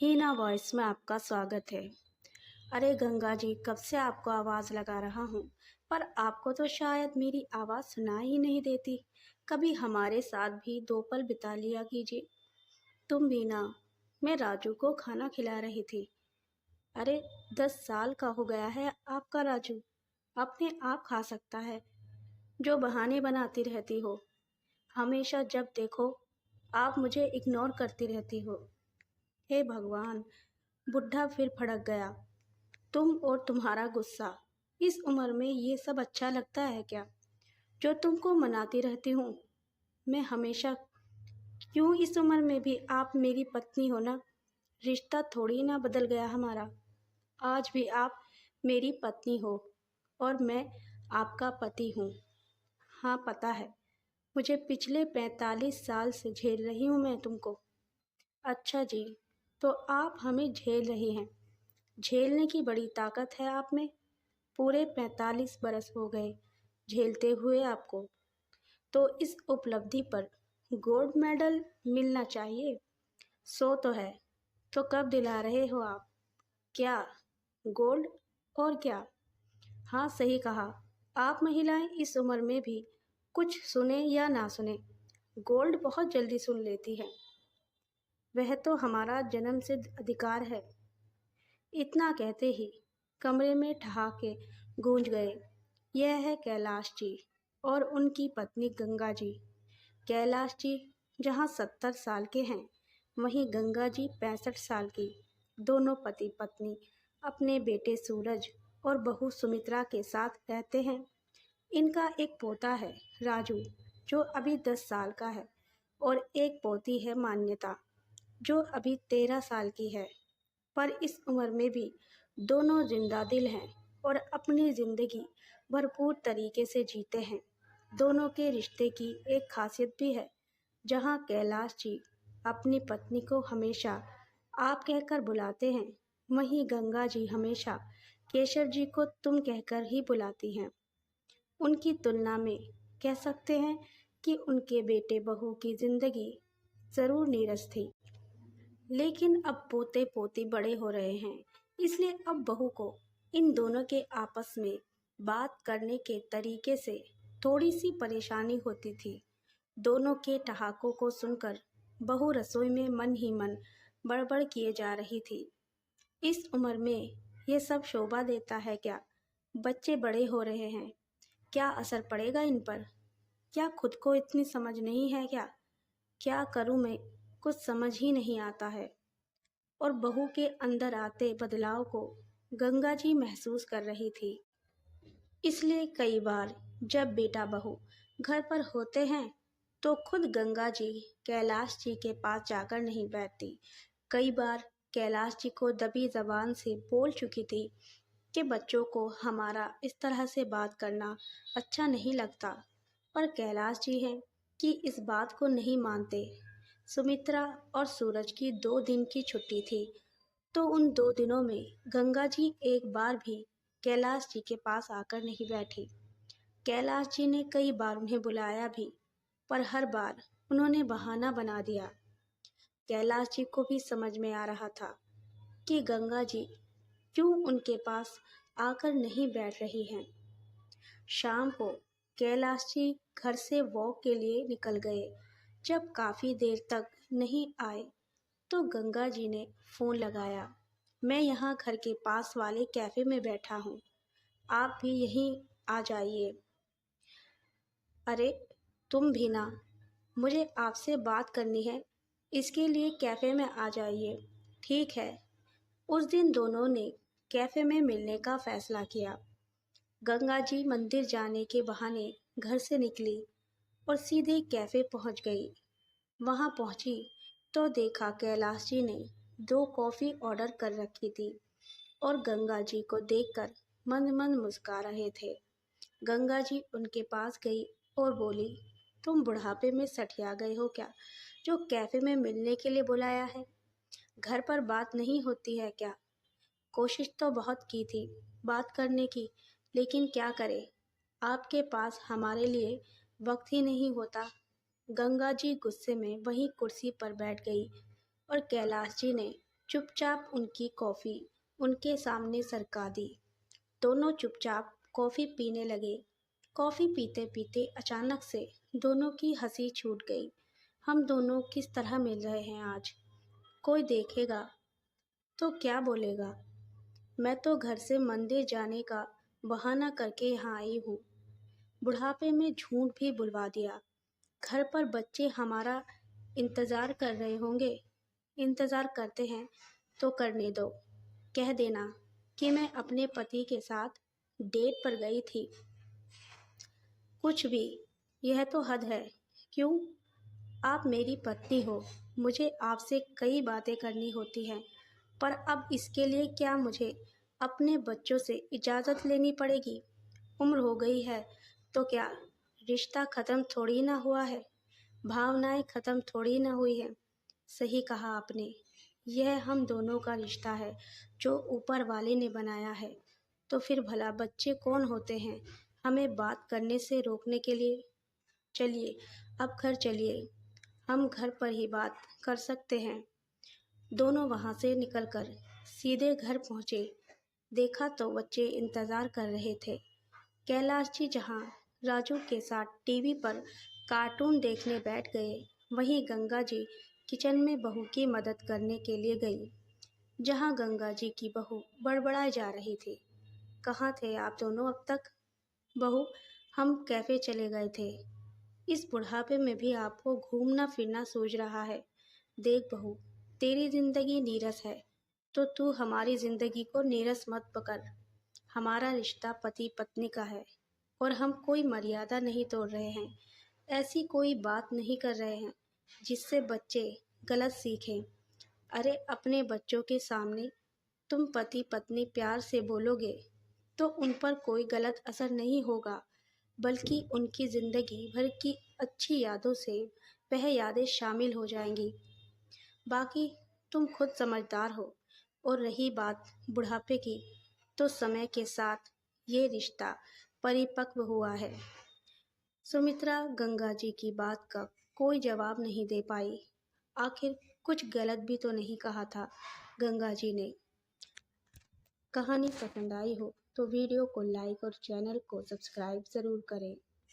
हीना voice में आपका स्वागत है। अरे गंगा जी, कब से आपको आवाज़ लगा रहा हूँ, पर आपको तो शायद मेरी आवाज़ सुनाई ही नहीं देती। कभी हमारे साथ भी 2 पल बिता लिया कीजिए। तुम भी ना। मैं राजू को खाना खिला रही थी। अरे 10 साल का हो गया है आपका राजू, अपने आप खा सकता है। जो बहाने बनाती रहती हो, हमेशा जब देखो आप मुझे इग्नोर करती रहती हो। हे भगवान, बुढ़ा फिर भड़क गया। तुम और तुम्हारा गुस्सा। इस उम्र में ये सब अच्छा लगता है क्या, जो तुमको मनाती रहती हूँ मैं हमेशा। क्यों इस उम्र में भी आप मेरी पत्नी हो ना। रिश्ता थोड़ी ना बदल गया हमारा। आज भी आप मेरी पत्नी हो और मैं आपका पति हूँ। हाँ पता है, मुझे पिछले 45 साल से झेल रही हूँ मैं तुमको। अच्छा जी, तो आप हमें झेल रही हैं। झेलने की बड़ी ताकत है आप में। पूरे 45 बरस हो गए झेलते हुए आपको, तो इस उपलब्धि पर गोल्ड मेडल मिलना चाहिए। सो तो है, तो कब दिला रहे हो आप? क्या गोल्ड? और क्या? हाँ सही कहा। आप महिलाएं इस उम्र में भी कुछ सुने या ना सुने, गोल्ड बहुत जल्दी सुन लेती है। वह तो हमारा जन्म सिद्ध अधिकार है। इतना कहते ही कमरे में ठहाके गूंज गए। यह है कैलाश जी और उनकी पत्नी गंगा जी। कैलाश जी जहाँ 70 साल के हैं, वहीं गंगा जी 65 साल की। दोनों पति पत्नी अपने बेटे सूरज और बहू सुमित्रा के साथ रहते हैं। इनका एक पोता है राजू, जो अभी 10 साल का है, और एक पोती है मान्यता, जो अभी 13 साल की है। पर इस उम्र में भी दोनों जिंदा दिल हैं और अपनी जिंदगी भरपूर तरीके से जीते हैं। दोनों के रिश्ते की एक खासियत भी है। जहाँ कैलाश जी अपनी पत्नी को हमेशा आप कहकर बुलाते हैं, वहीं गंगा जी हमेशा केशव जी को तुम कहकर ही बुलाती हैं। उनकी तुलना में कह सकते हैं कि उनके बेटे बहू की जिंदगी जरूर नीरस थी, लेकिन अब पोते पोती बड़े हो रहे हैं, इसलिए अब बहू को इन दोनों के आपस में बात करने के तरीके से थोड़ी सी परेशानी होती थी। दोनों के ठहाकों को सुनकर बहू रसोई में मन ही मन बड़बड़ किए जा रही थी। इस उम्र में ये सब शोभा देता है क्या? बच्चे बड़े हो रहे हैं, क्या असर पड़ेगा इन पर? क्या खुद को इतनी समझ नहीं है क्या? क्या करूं मैं, कुछ समझ ही नहीं आता है। और बहू के अंदर आते बदलाव को गंगा जी महसूस कर रही थी। इसलिए कई बार जब बेटा बहू घर पर होते हैं, तो खुद गंगा जी कैलाश जी के पास जाकर नहीं बैठती। कई बार कैलाश जी को दबी जबान से बोल चुकी थी कि बच्चों को हमारा इस तरह से बात करना अच्छा नहीं लगता, पर कैलाश जी हैं कि इस बात को नहीं मानते। सुमित्रा और सूरज की 2 दिन की छुट्टी थी, तो उन 2 दिनों में गंगा जी एक बार भी कैलाश जी के पास आकर नहीं बैठी। कैलाश जी ने कई बार उन्हें बुलाया भी, पर हर बार उन्होंने बहाना बना दिया। कैलाश जी को भी समझ में आ रहा था कि गंगा जी क्यों उनके पास आकर नहीं बैठ रही हैं। शाम को कैलाश जी घर से वॉक के लिए निकल गए। जब काफ़ी देर तक नहीं आए, तो गंगा जी ने फ़ोन लगाया। मैं यहाँ घर के पास वाले कैफ़े में बैठा हूँ, आप भी यहीं आ जाइए। अरे तुम भी ना, मुझे आपसे बात करनी है, इसके लिए कैफ़े में आ जाइए। ठीक है। उस दिन दोनों ने कैफ़े में मिलने का फ़ैसला किया। गंगा जी मंदिर जाने के बहाने घर से निकली और सीधे कैफ़े पहुँच गई। वहाँ पहुँची तो देखा कैलाश जी ने 2 कॉफ़ी ऑर्डर कर रखी थी और गंगा जी को देखकर मंद मंद मुस्कुरा रहे थे। गंगा जी उनके पास गई और बोली, तुम बुढ़ापे में सठिया गए हो क्या, जो कैफ़े में मिलने के लिए बुलाया है? घर पर बात नहीं होती है क्या? कोशिश तो बहुत की थी बात करने की, लेकिन क्या करें, आपके पास हमारे लिए वक्त ही नहीं होता। गंगा जी गुस्से में वहीं कुर्सी पर बैठ गई और कैलाश जी ने चुपचाप उनकी कॉफ़ी उनके सामने सरका दी। दोनों चुपचाप कॉफ़ी पीने लगे। कॉफ़ी पीते पीते अचानक से दोनों की हंसी छूट गई। हम दोनों किस तरह मिल रहे हैं आज? कोई देखेगा तो क्या बोलेगा? मैं तो घर से मंदिर जाने का बहाना करके यहाँ आई हूँ। बुढ़ापे में झूठ भी बुलवा दिया। घर पर बच्चे हमारा इंतज़ार कर रहे होंगे। इंतज़ार करते हैं तो करने दो। कह देना कि मैं अपने पति के साथ डेट पर गई थी। कुछ भी, यह तो हद है। क्यों? आप मेरी पत्नी हो, मुझे आपसे कई बातें करनी होती हैं, पर अब इसके लिए क्या मुझे अपने बच्चों से इजाज़त लेनी पड़ेगी? उम्र हो गई है तो क्या रिश्ता ख़त्म थोड़ी ना हुआ है, भावनाएं ख़त्म थोड़ी ना हुई हैं। सही कहा आपने, यह हम दोनों का रिश्ता है जो ऊपर वाले ने बनाया है। तो फिर भला बच्चे कौन होते हैं हमें बात करने से रोकने के लिए? चलिए अब घर चलिए, हम घर पर ही बात कर सकते हैं। दोनों वहाँ से निकलकर सीधे घर पहुँचे। देखा तो बच्चे इंतज़ार कर रहे थे। कैलाश जी जहाँ राजू के साथ टीवी पर कार्टून देखने बैठ गए, वहीं गंगा जी किचन में बहू की मदद करने के लिए गई। जहाँ गंगा जी की बहू बड़बड़ाए जा रही थी। कहाँ थे आप दोनों अब तक? बहू, हम कैफ़े चले गए थे। इस बुढ़ापे में भी आपको घूमना फिरना सूझ रहा है। देख बहू, तेरी जिंदगी नीरस है तो तू हमारी जिंदगी को नीरस मत पकड़। हमारा रिश्ता पति पत्नी का है और हम कोई मर्यादा नहीं तोड़ रहे हैं। ऐसी कोई बात नहीं कर रहे हैं जिससे बच्चे गलत सीखें। अरे अपने बच्चों के सामने तुम पति पत्नी प्यार से बोलोगे तो उन पर कोई गलत असर नहीं होगा, बल्कि उनकी ज़िंदगी भर की अच्छी यादों से वह यादें शामिल हो जाएंगी। बाकी तुम खुद समझदार हो। और रही बात बुढ़ापे की, तो समय के साथ ये रिश्ता परिपक्व हुआ है। सुमित्रा गंगा जी की बात का कोई जवाब नहीं दे पाई। आखिर कुछ गलत भी तो नहीं कहा था गंगा जी ने। कहानी पसंद आई हो तो वीडियो को लाइक और चैनल को सब्सक्राइब ज़रूर करें।